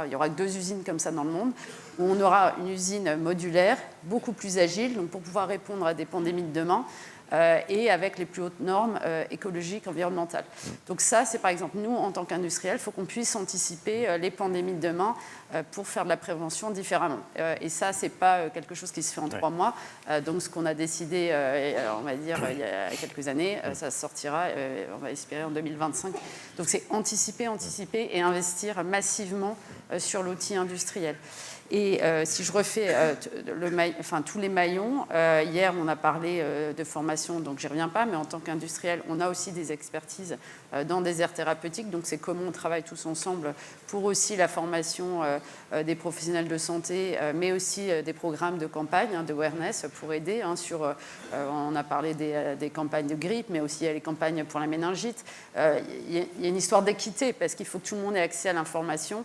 Il y aura 2 usines comme ça dans le monde, où on aura une usine modulaire, beaucoup plus agile, donc pour pouvoir répondre à des pandémies de demain, et avec les plus hautes normes écologiques, environnementales. Donc ça, c'est par exemple, nous, en tant qu'industriels, il faut qu'on puisse anticiper les pandémies de demain pour faire de la prévention différemment. Et ça, ce n'est pas quelque chose qui se fait en 3 mois. Donc ce qu'on a décidé, on va dire, il y a quelques années, ça sortira, on va espérer, en 2025. Donc c'est anticiper et investir massivement sur l'outil industriel. Et si je refais tous les maillons, hier on a parlé de formation, donc j'y reviens pas, mais en tant qu'industriel, on a aussi des expertises dans des aires thérapeutiques, donc c'est comment on travaille tous ensemble pour aussi la formation des professionnels de santé, mais aussi des programmes de campagne, de awareness pour aider on a parlé des campagnes de grippe, mais aussi les campagnes pour la méningite. Il y a une histoire d'équité, parce qu'il faut que tout le monde ait accès à l'information,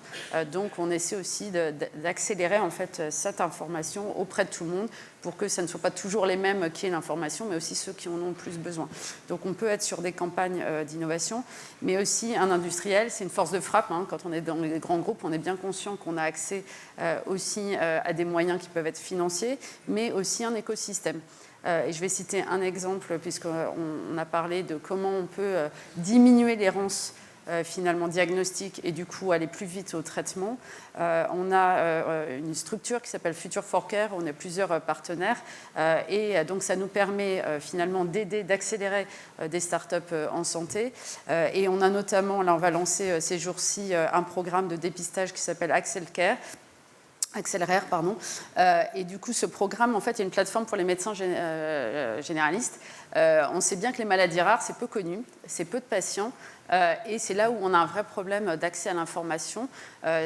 donc on essaie aussi d'accélérer en fait cette information auprès de tout le monde pour que ce ne soit pas toujours les mêmes qui aient l'information, mais aussi ceux qui en ont le plus besoin. Donc on peut être sur des campagnes d'innovation, mais aussi un industriel, c'est une force de frappe. Quand on est dans les grands groupes, on est bien conscient qu'on a accès aussi à des moyens qui peuvent être financiers, mais aussi un écosystème. Et je vais citer un exemple, puisqu'on a parlé de comment on peut diminuer l'errance finalement diagnostic et du coup aller plus vite au traitement. On a une structure qui s'appelle Future for Care, on a plusieurs partenaires et donc ça nous permet finalement d'aider, d'accélérer des startups en santé. Et on a notamment, là on va lancer ces jours-ci un programme de dépistage qui s'appelle Accéleraire, pardon. Et du coup, ce programme, en fait, il y a une plateforme pour les médecins généralistes. On sait bien que les maladies rares, c'est peu connu, c'est peu de patients. Et c'est là où on a un vrai problème d'accès à l'information.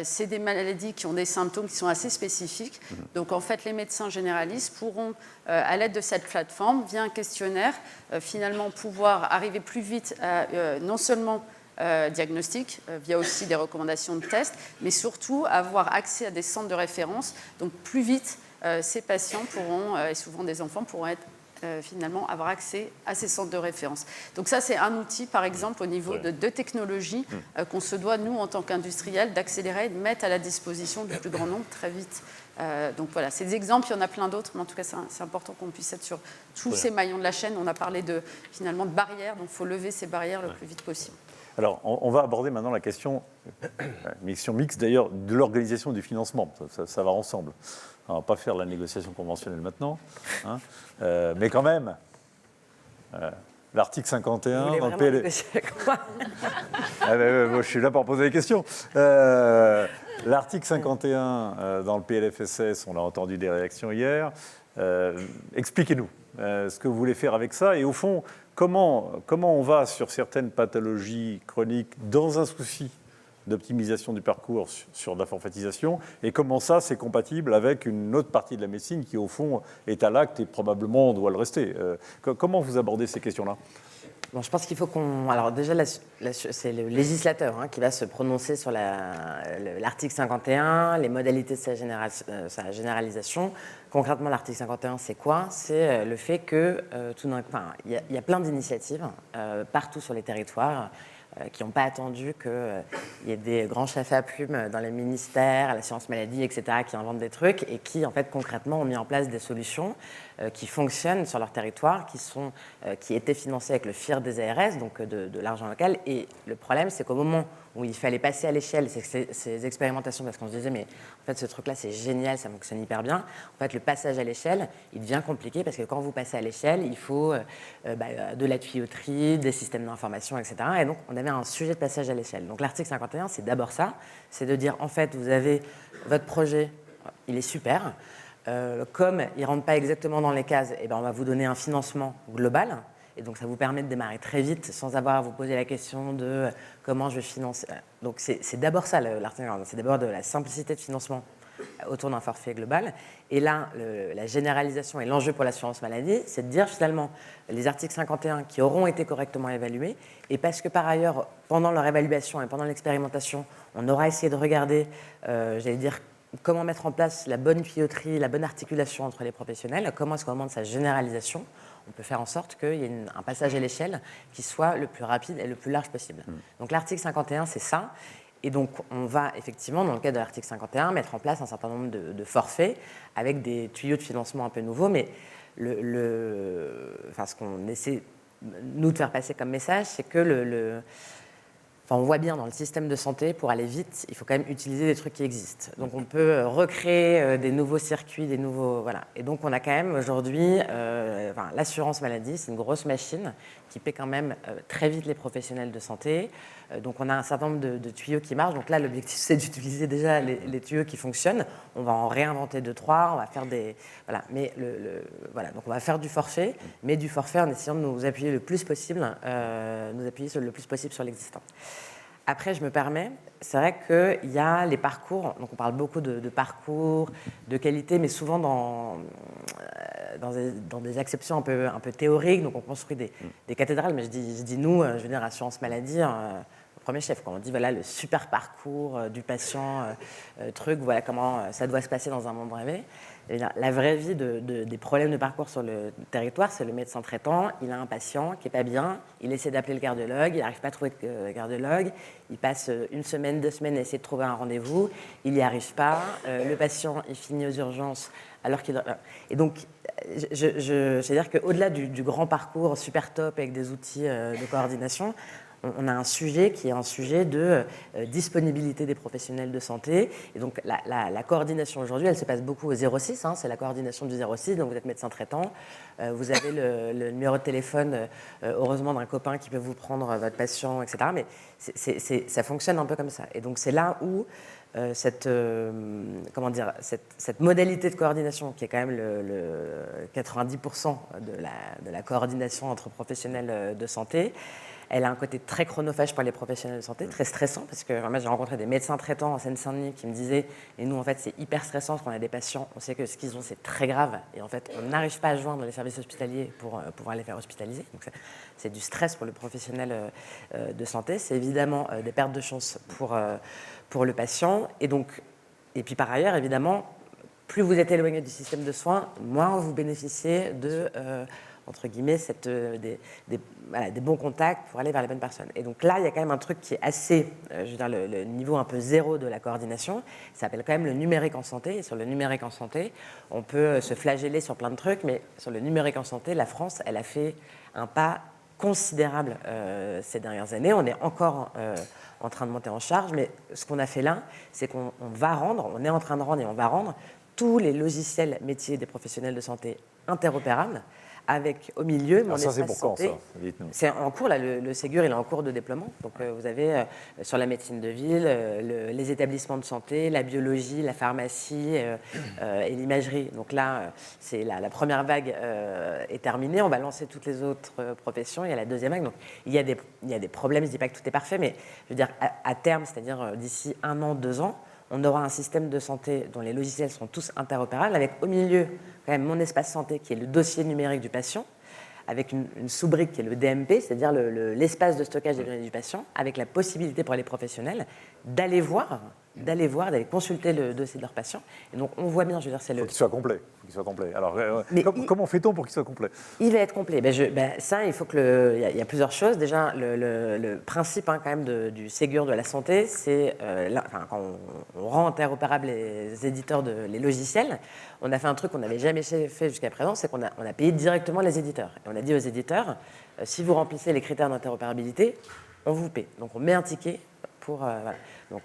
C'est des maladies qui ont des symptômes qui sont assez spécifiques. Donc, en fait, les médecins généralistes pourront, à l'aide de cette plateforme, via un questionnaire, finalement pouvoir arriver plus vite à non seulement diagnostic, via aussi des recommandations de tests, mais surtout avoir accès à des centres de référence. Donc plus vite, ces patients pourront, et souvent des enfants, pourront être, finalement avoir accès à ces centres de référence. Donc ça, c'est un outil, par exemple, au niveau de technologie qu'on se doit, nous, en tant qu'industriels, d'accélérer et de mettre à la disposition du plus grand nombre très vite. Donc voilà, c'est des exemples, il y en a plein d'autres, mais en tout cas, c'est important qu'on puisse être sur tous ces maillons de la chaîne. On a parlé finalement de barrières, donc il faut lever ces barrières le plus vite possible.
Alors, on va aborder maintenant la question mixte d'ailleurs de l'organisation du financement. Ça va ensemble. On ne va pas faire la négociation conventionnelle maintenant, hein. Mais quand même, l'article 51 dans le PLF. Moi, je suis là pour poser des questions. L'article 51 dans le PLFSS, on a entendu des réactions hier. Expliquez-nous ce que vous voulez faire avec ça et au fond, comment on va sur certaines pathologies chroniques dans un souci d'optimisation du parcours sur de la forfaitisation et comment ça, c'est compatible avec une autre partie de la médecine qui, au fond, est à l'acte et probablement doit le rester. Comment vous abordez ces questions-là ?
Bon, je pense qu'il faut qu'on... Alors déjà, c'est le législateur qui va se prononcer sur l'article 51, les modalités de sa généralisation. Concrètement, l'article 51, c'est quoi ? C'est le fait que il y a plein d'initiatives partout sur les territoires qui n'ont pas attendu qu'il y ait des grands chefs à plumes dans les ministères, l'assurance maladie, etc., qui inventent des trucs et qui, en fait, concrètement, ont mis en place des solutions qui fonctionnent sur leur territoire, qui étaient financées avec le FIR des ARS, donc de l'argent local. Et le problème, c'est qu'au moment où il fallait passer à l'échelle ces expérimentations, parce qu'on se disait, mais en fait, ce truc-là, c'est génial, ça fonctionne hyper bien. En fait, le passage à l'échelle, il devient compliqué parce que quand vous passez à l'échelle, il faut de la tuyauterie, des systèmes d'information, etc. Et donc, on avait un sujet de passage à l'échelle. Donc, l'article 51, c'est d'abord ça, c'est de dire, en fait, vous avez votre projet, il est super. Comme il ne rentre pas exactement dans les cases, on va vous donner un financement global. Et donc, ça vous permet de démarrer très vite sans avoir à vous poser la question de comment je vais financer. Donc, c'est d'abord ça, l'article 41. C'est d'abord de la simplicité de financement autour d'un forfait global. Et là, la généralisation et l'enjeu pour l'assurance maladie, c'est de dire finalement les articles 51 qui auront été correctement évalués. Et parce que par ailleurs, pendant leur évaluation et pendant l'expérimentation, on aura essayé de regarder, j'allais dire, comment mettre en place la bonne tuyauterie, la bonne articulation entre les professionnels, comment est-ce qu'au moment de sa généralisation, on peut faire en sorte qu'il y ait un passage à l'échelle qui soit le plus rapide et le plus large possible. Donc l'article 51, c'est ça. Et donc on va effectivement, dans le cadre de l'article 51, mettre en place un certain nombre de forfaits avec des tuyaux de financement un peu nouveaux. Mais ce qu'on essaie, nous, de faire passer comme message, c'est que on voit bien dans le système de santé, pour aller vite, il faut quand même utiliser des trucs qui existent. Donc on peut recréer des nouveaux circuits, des nouveaux... Voilà. Et donc on a quand même aujourd'hui... l'assurance maladie, c'est une grosse machine qui paie quand même très vite les professionnels de santé. Donc on a un certain nombre de tuyaux qui marchent. Donc là, l'objectif, c'est d'utiliser déjà les tuyaux qui fonctionnent. On va en réinventer 2-3, on va faire des... Voilà. Mais donc on va faire du forfait, mais du forfait en essayant de nous appuyer le plus possible, sur l'existant. Après, je me permets, c'est vrai qu'il y a les parcours, donc on parle beaucoup de parcours, de qualité, mais souvent dans des acceptions un peu théoriques, donc on construit des cathédrales, mais je dis nous, je veux dire assurance maladie, au premier chef, quand on dit voilà le super parcours du patient, voilà comment ça doit se passer dans un monde rêvé. La vraie vie des problèmes de parcours sur le territoire, c'est le médecin traitant, il a un patient qui n'est pas bien, il essaie d'appeler le cardiologue, il n'arrive pas à trouver le cardiologue, il passe 1 semaine, 2 semaines à essayer de trouver un rendez-vous, il n'y arrive pas, le patient il finit aux urgences alors qu'il... Et donc, c'est-à-dire qu'au-delà du grand parcours super top avec des outils de coordination, on a un sujet qui est un sujet de disponibilité des professionnels de santé. Et donc la coordination aujourd'hui, elle se passe beaucoup au 06, c'est la coordination du 06, donc vous êtes médecin traitant, vous avez le numéro de téléphone, heureusement d'un copain qui peut vous prendre votre patient, etc. Mais ça fonctionne un peu comme ça. Et donc c'est là où cette modalité de coordination, qui est quand même le 90% de la coordination entre professionnels de santé, elle a un côté très chronophage pour les professionnels de santé, très stressant, parce que moi j'ai rencontré des médecins traitants en Seine-Saint-Denis qui me disaient, et nous en fait c'est hyper stressant parce qu'on a des patients, on sait que ce qu'ils ont c'est très grave, et en fait on n'arrive pas à joindre les services hospitaliers pour pouvoir les faire hospitaliser. Donc c'est du stress pour le professionnel de santé, c'est évidemment des pertes de chance pour le patient, et puis par ailleurs évidemment, plus vous êtes éloigné du système de soins, moins vous bénéficiez de entre guillemets, des bons contacts pour aller vers les bonnes personnes. Et donc là, il y a quand même un truc qui est assez, je veux dire, le niveau un peu zéro de la coordination, ça s'appelle quand même le numérique en santé. Et sur le numérique en santé, on peut se flageller sur plein de trucs, mais sur le numérique en santé, la France, elle a fait un pas considérable ces dernières années. On est encore en train de monter en charge, mais ce qu'on a fait là, c'est qu'on on est en train de rendre et on va rendre tous les logiciels métiers des professionnels de santé interopérables, avec au milieu mon espace
c'est pour
santé.
quand, ça? Dites-nous.
C'est en cours, là, le Ségur il est en cours de déploiement. Donc vous avez sur la médecine de ville, les établissements de santé, la biologie, la pharmacie et l'imagerie. Donc là, c'est la première vague est terminée. On va lancer toutes les autres professions. Il y a la deuxième vague. Donc il y a des problèmes. Je ne dis pas que tout est parfait, mais je veux dire à terme, c'est-à-dire d'ici 1 an, 2 ans, on aura un système de santé dont les logiciels sont tous interopérables, avec au milieu quand même mon espace santé qui est le dossier numérique du patient, avec une sous-brique qui est le DMP, c'est-à-dire l'espace de stockage des données du patient, avec la possibilité pour les professionnels d'aller consulter le dossier de leur patient. Et donc on voit bien, je veux dire, c'est
Il faut qu'il soit complet. Alors, comment fait-on pour qu'il soit complet?
Il va être complet. Ça, il faut que il y a plusieurs choses. Déjà, le principe quand même du Ségur de la santé, c'est quand on rend interopérables les éditeurs les logiciels, on a fait un truc qu'on n'avait jamais fait jusqu'à présent, c'est qu'on a payé directement les éditeurs. Et on a dit aux éditeurs, si vous remplissez les critères d'interopérabilité, on vous paie. Donc on met un ticket pour... voilà. Donc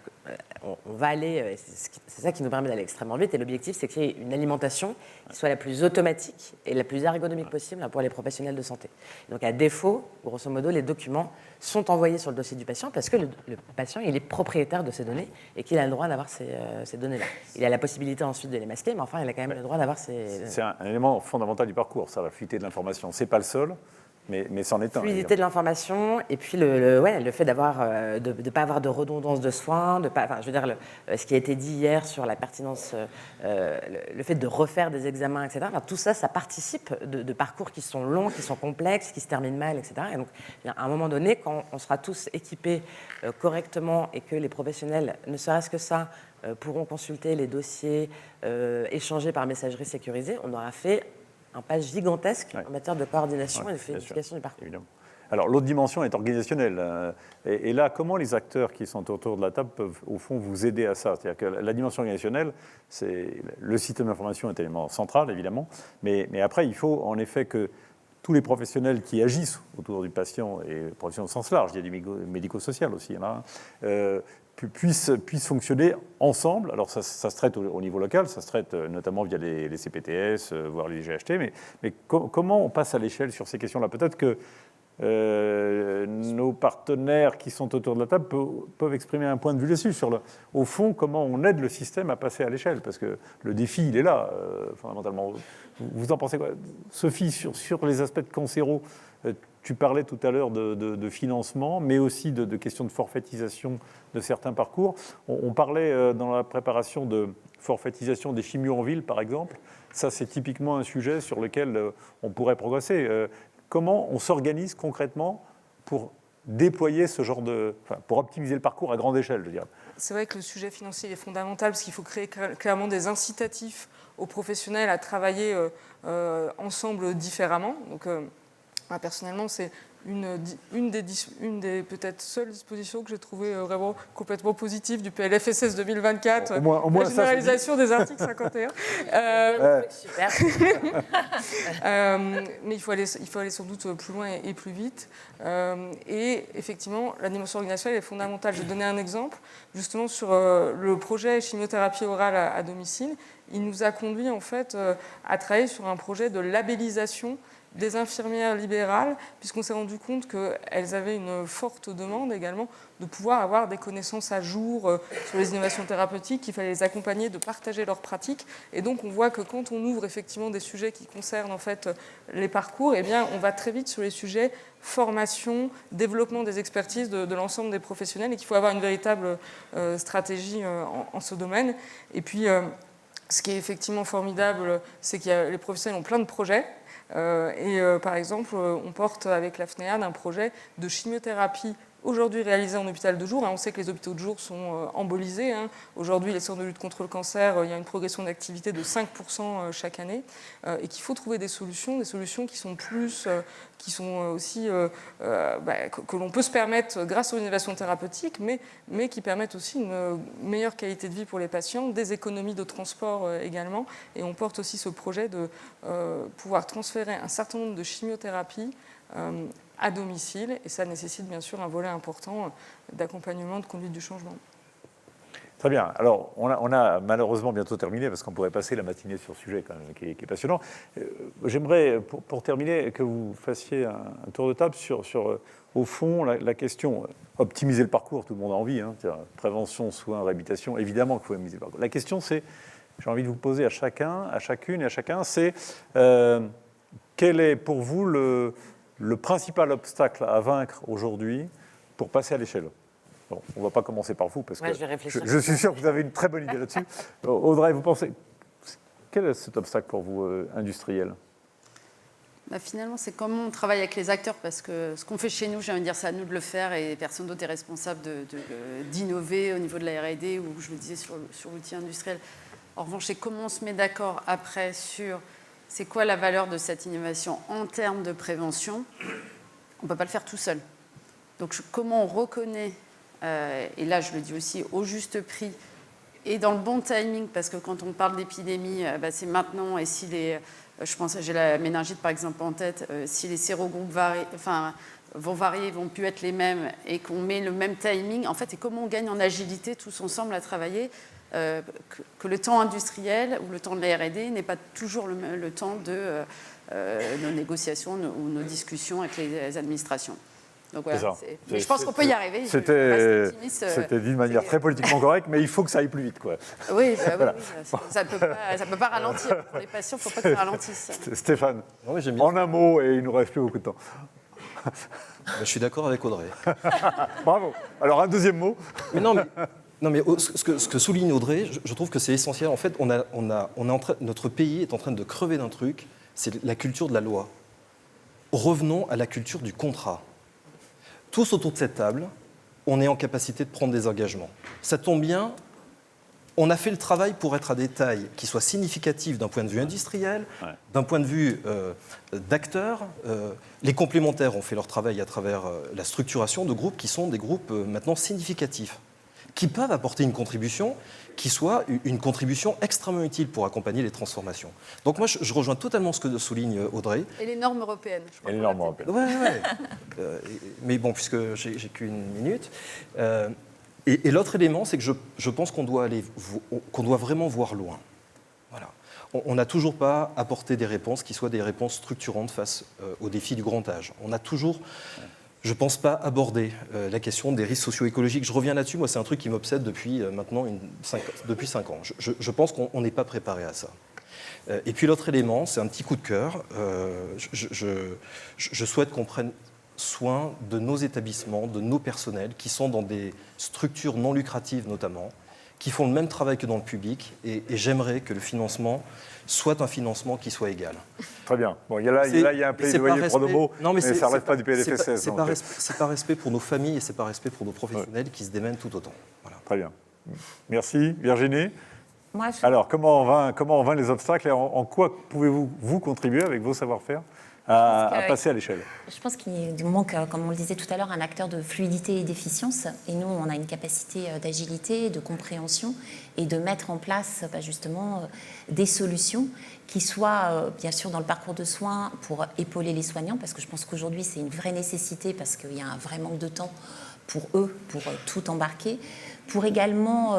on va aller... C'est ça qui nous permet d'aller extrêmement vite. Et l'objectif, c'est qu'il y ait une alimentation qui soit la plus automatique et la plus ergonomique possible pour les professionnels de santé. Donc à défaut, grosso modo, les documents sont envoyés sur le dossier du patient parce que le patient, il est propriétaire de ces données et qu'il a le droit d'avoir ces données-là. Il a la possibilité ensuite de les masquer, mais enfin, il a quand même le droit d'avoir ces...
C'est un élément fondamental du parcours, ça, la fluidité de l'information. Ce n'est pas le seul, mais c'en est un.
Fluidité de l'information, et puis le fait de ne pas avoir de redondance de soins, je veux dire, ce qui a été dit hier sur la pertinence, le fait de refaire des examens, etc. Tout ça, ça participe de parcours qui sont longs, qui sont complexes, qui se terminent mal, etc. Et donc, à un moment donné, quand on sera tous équipés correctement et que les professionnels, ne serait-ce que ça, pourront consulter les dossiers échangés par messagerie sécurisée, on aura fait un pas gigantesque en matière de coordination et de fluidification du parcours.
Évidemment. Alors, l'autre dimension est organisationnelle. Et là, comment les acteurs qui sont autour de la table peuvent, au fond, vous aider à ça? C'est-à-dire que la dimension organisationnelle, le système d'information est un élément central, évidemment. Mais après, il faut en effet que tous les professionnels qui agissent autour du patient, et professionnels au sens large, il y a du médico-social aussi, puissent fonctionner ensemble. Alors ça se traite au niveau local, ça se traite notamment via les CPTS, voire les GHT, mais comment on passe à l'échelle sur ces questions-là? Peut-être que nos partenaires qui sont autour de la table peuvent exprimer un point de vue dessus, au fond, comment on aide le système à passer à l'échelle, parce que le défi, il est là, fondamentalement. Vous en pensez quoi? Sophie, sur les aspects de cancéro, tu parlais tout à l'heure de financement, mais aussi de questions de forfaitisation de certains parcours. On parlait dans la préparation de forfaitisation des chimios en ville, par exemple. Ça, c'est typiquement un sujet sur lequel on pourrait progresser. Comment on s'organise concrètement pour déployer ce genre pour optimiser le parcours à grande échelle, je dirais?
C'est vrai que le sujet financier est fondamental parce qu'il faut créer clairement des incitatifs aux professionnels à travailler ensemble différemment. Donc, personnellement, c'est une des peut-être seules dispositions que j'ai trouvées vraiment complètement positives du PLFSS 2024,
Au moins
la
ça, c'est
généralisation des articles 51.
Super.
Mais il faut aller sans doute plus loin et plus vite. Et effectivement, la dimension organisationnelle est fondamentale. Je vais donner un exemple, justement sur le projet chimiothérapie orale à domicile. Il nous a conduit en fait à travailler sur un projet de labellisation des infirmières libérales, puisqu'on s'est rendu compte qu'elles avaient une forte demande également de pouvoir avoir des connaissances à jour sur les innovations thérapeutiques, qu'il fallait les accompagner, de partager leurs pratiques. Et donc on voit que quand on ouvre effectivement des sujets qui concernent en fait les parcours, eh bien, on va très vite sur les sujets formation, développement des expertises de l'ensemble des professionnels, et qu'il faut avoir une véritable stratégie en ce domaine. Et puis, ce qui est effectivement formidable, c'est que les professionnels ont plein de projets. Par exemple, on porte avec la FNEAD un projet de chimiothérapie aujourd'hui réalisé en hôpital de jour. On sait que les hôpitaux de jour sont embolisés. Aujourd'hui, les centres de lutte contre le cancer, il y a une progression d'activité de 5% chaque année, et qu'il faut trouver des solutions qui sont aussi que l'on peut se permettre grâce aux innovations thérapeutiques, mais qui permettent aussi une meilleure qualité de vie pour les patients, des économies de transport également. Et on porte aussi ce projet de pouvoir transférer un certain nombre de chimiothérapies à domicile, et ça nécessite bien sûr un volet important d'accompagnement, de conduite du changement.
Très bien. Alors, on a malheureusement bientôt terminé, parce qu'on pourrait passer la matinée sur ce sujet quand même, qui est passionnant. J'aimerais, pour terminer, que vous fassiez un tour de table sur au fond, la question, optimiser le parcours, tout le monde a envie, prévention, soins, réhabilitation, évidemment qu'il faut optimiser le parcours. La question, c'est, j'ai envie de vous poser à chacun, à chacune et à chacun, c'est quel est pour vous le principal obstacle à vaincre aujourd'hui pour passer à l'échelle? Bon, on ne va pas commencer par vous, parce que je suis sûr que vous avez une très bonne idée là-dessus. Audrey, vous pensez, quel est cet obstacle pour vous, industriel?
Finalement, c'est comment on travaille avec les acteurs, parce que ce qu'on fait chez nous, j'ai envie de dire, c'est à nous de le faire, et personne d'autre est responsable d'innover au niveau de la R&D, ou je le disais sur l'outil industriel. En revanche, c'est comment on se met d'accord après sur c'est quoi la valeur de cette innovation en termes de prévention. On ne peut pas le faire tout seul. Donc comment on reconnaît, et là je le dis aussi au juste prix, et dans le bon timing, parce que quand on parle d'épidémie, c'est maintenant, et si je pense, j'ai la méningite par exemple en tête, si les sérogroupes vont varier, vont plus être les mêmes, et qu'on met le même timing, en fait, et comment on gagne en agilité tous ensemble à travailler, que le temps industriel ou le temps de la R&D n'est pas toujours le temps de nos négociations ou nos discussions avec les administrations. Donc voilà, mais je pense qu'on peut y arriver.
C'était dit de manière très politiquement correcte, mais il faut que ça aille plus vite, quoi.
Oui, voilà. Ça ne peut pas ralentir. Pour les patients, il ne faut pas que ça ralentisse.
Stéphane, en un mot, et il ne nous reste plus beaucoup de temps.
Je suis d'accord avec Audrey.
Bravo. Alors, un deuxième mot.
Mais ce que souligne Audrey, je trouve que c'est essentiel. En fait, notre pays est en train de crever d'un truc, c'est la culture de la loi. Revenons à la culture du contrat. Tous autour de cette table, on est en capacité de prendre des engagements. Ça tombe bien, on a fait le travail pour être à des tailles qui soient significatives d'un point de vue industriel, d'un point de vue d'acteurs. Les complémentaires ont fait leur travail à travers la structuration de groupes qui sont des groupes maintenant significatifs, qui peuvent apporter une contribution qui soit une contribution extrêmement utile pour accompagner les transformations. Donc moi, je rejoins totalement ce que souligne Audrey.
Et les normes européennes.
Et les normes européennes.
Ouais. Mais bon, puisque j'ai qu'une minute. Et l'autre élément, c'est que je pense qu'on doit vraiment voir loin. Voilà. On n'a toujours pas apporté des réponses qui soient des réponses structurantes face aux défis du grand âge. On a toujours... Je ne pense pas aborder la question des risques socio-écologiques. Je reviens là-dessus, moi c'est un truc qui m'obsède depuis maintenant 5 ans. Je pense qu'on n'est pas préparé à ça. Et puis l'autre élément, c'est un petit coup de cœur. Je souhaite qu'on prenne soin de nos établissements, de nos personnels, qui sont dans des structures non lucratives notamment, qui font le même travail que dans le public, et j'aimerais que le financement soit un financement qui soit égal.
Très bien. Bon, il y a un plaidoyer pronomo, mais ça ne relève pas du PLFSS.
C'est par respect pour nos familles et c'est par respect pour nos professionnels qui se démènent tout autant. Voilà.
Très bien. Merci. Virginie,
Moi,
Alors, comment on vainc les obstacles et en quoi pouvez-vous vous contribuer avec vos savoir-faire à passer à l'échelle?
Je pense qu'il manque, comme on le disait tout à l'heure, un acteur de fluidité et d'efficience. Et nous, on a une capacité d'agilité, de compréhension et de mettre en place justement des solutions qui soient bien sûr dans le parcours de soins pour épauler les soignants, parce que je pense qu'aujourd'hui, c'est une vraie nécessité parce qu'il y a un vrai manque de temps pour eux, pour tout embarquer, pour également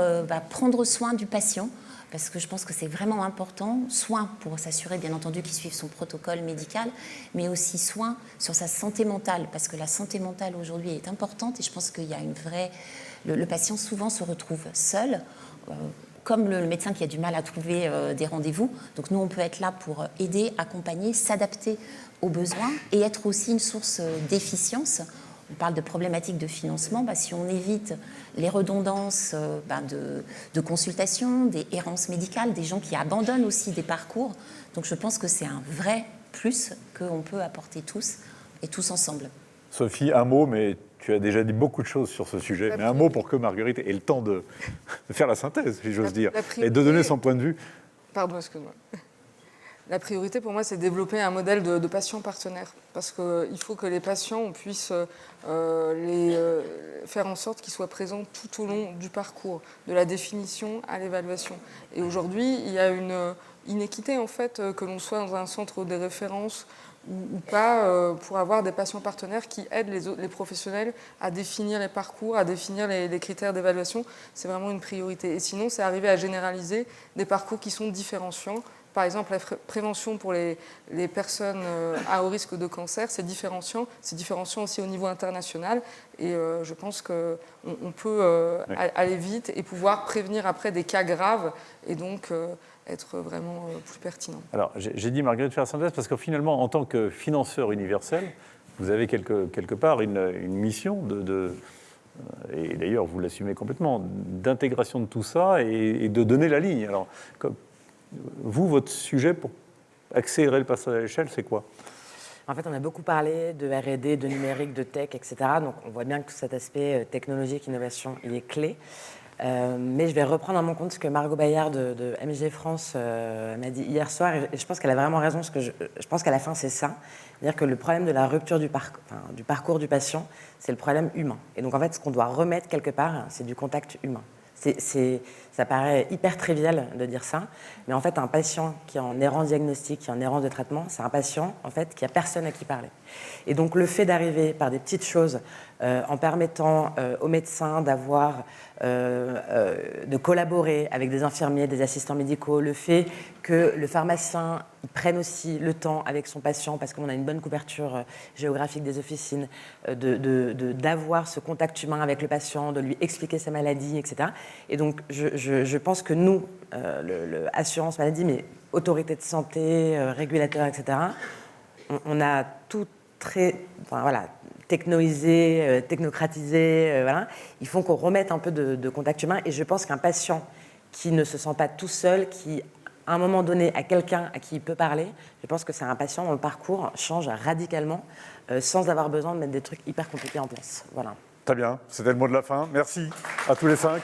prendre soin du patient, parce que je pense que c'est vraiment important, soin pour s'assurer bien entendu qu'il suive son protocole médical, mais aussi soin sur sa santé mentale, parce que la santé mentale aujourd'hui est importante et je pense qu'il y a une vraie... Le patient souvent se retrouve seul, comme le médecin qui a du mal à trouver des rendez-vous. Donc nous, on peut être là pour aider, accompagner, s'adapter aux besoins et être aussi une source d'efficience. On parle de problématiques de financement. Si on évite les redondances de consultation, des errances médicales, des gens qui abandonnent aussi des parcours. Donc je pense que c'est un vrai plus qu'on peut apporter tous et tous ensemble.
Sophie, un mot, mais tu as déjà dit beaucoup de choses sur ce sujet, mais un mot pour que Marguerite ait le temps de faire la synthèse, si j'ose dire, et de donner son point de vue.
Pardon, excuse-moi. La priorité pour moi, c'est de développer un modèle de patients partenaires. Parce qu'il faut que les patients, on puisse faire en sorte qu'ils soient présents tout au long du parcours, de la définition à l'évaluation. Et aujourd'hui, il y a une inéquité, en fait, que l'on soit dans un centre de référence ou pas, pour avoir des patients partenaires qui aident les professionnels à définir les parcours, à définir les critères d'évaluation. C'est vraiment une priorité. Et sinon, c'est arriver à généraliser des parcours qui sont différenciants. Par exemple, la prévention pour les personnes à haut risque de cancer, c'est différenciant aussi au niveau international. Et je pense qu'on peut aller vite et pouvoir prévenir après des cas graves et donc être vraiment plus pertinent.
Alors, j'ai dit, Marguerite, faire la synthèse parce que finalement, en tant que financeur universel, vous avez quelque part une mission et d'ailleurs vous l'assumez complètement, d'intégration de tout ça et de donner la ligne. Alors, vous, votre sujet pour accélérer le passage à l'échelle, c'est quoi?
En fait, on a beaucoup parlé de R&D, de numérique, de tech, etc. Donc, on voit bien que cet aspect technologique, innovation, il est clé. Mais je vais reprendre à mon compte ce que Margot Bayard de MG France m'a dit hier soir. Et je pense qu'elle a vraiment raison, parce que je pense qu'à la fin, c'est ça. C'est-à-dire que le problème de la rupture du parcours du patient, c'est le problème humain. Et donc, en fait, ce qu'on doit remettre quelque part, c'est du contact humain. Ça paraît hyper trivial de dire ça, mais en fait, un patient qui est en errance diagnostique, qui est en errance de traitement, c'est un patient en fait, qui n'a personne à qui parler. Et donc, le fait d'arriver par des petites choses, en permettant aux médecins de collaborer avec des infirmiers, des assistants médicaux, le fait que le pharmacien prenne aussi le temps avec son patient, parce qu'on a une bonne couverture géographique des officines, d'avoir ce contact humain avec le patient, de lui expliquer sa maladie, etc. Et donc, je pense que nous, assurance maladie, mais autorité de santé, régulateur, etc., on a tout technoisé, technocratisé, voilà. Il faut qu'on remette un peu de contact humain. Et je pense qu'un patient qui ne se sent pas tout seul, qui, à un moment donné, a quelqu'un à qui il peut parler, je pense que c'est un patient dont le parcours change radicalement, sans avoir besoin de mettre des trucs hyper compliqués en place. Voilà.
Très bien, c'était le mot de la fin. Merci à tous les 5.